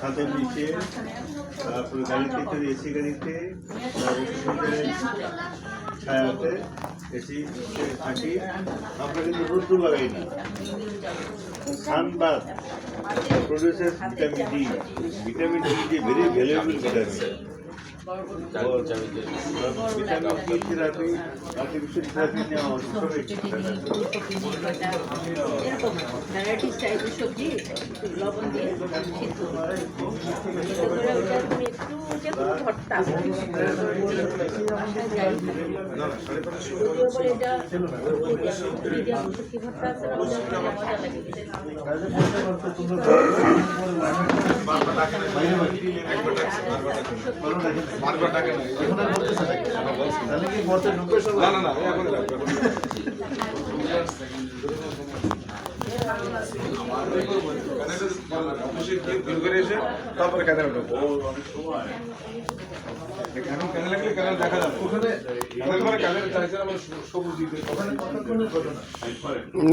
ছাদের নিচে, তারপরে গাড়িতে করে এসি গাড়িতে, ছায়াতে এসি থাকি। আমরা কিন্তু রোদ্দুর লাগাই না। Sunbath produces vitamin D. Vitamin D is a very valuable vitamin. Vitamin D therapy, artificial therapy নেওয়া এরকম ভ্যারাইটিস টাইপের সবজি লবণ দিয়ে সিদ্ধ করে একটু ভর্তা এটা শুটকি ভর্তা আছে মজা লাগে। তারপরে ক্যানেল ঢুকবো ক্যানেল লাগলে ক্যানেল দেখা যাবে ওখানে ক্যানেল চাইছে আমার সবুজ দিতে।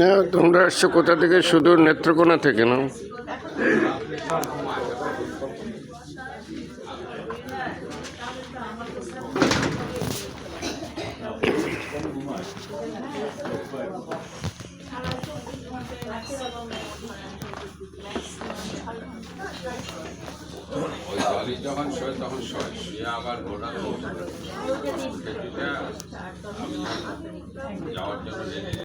না, তোমরা আসছো কোথা থেকে? শুধু নেত্রকোনা থেকে না? ওই বালিশ যখন শোয় তখন শোয়, শুয়ে আবার ঘোরার যাওয়ার জন্য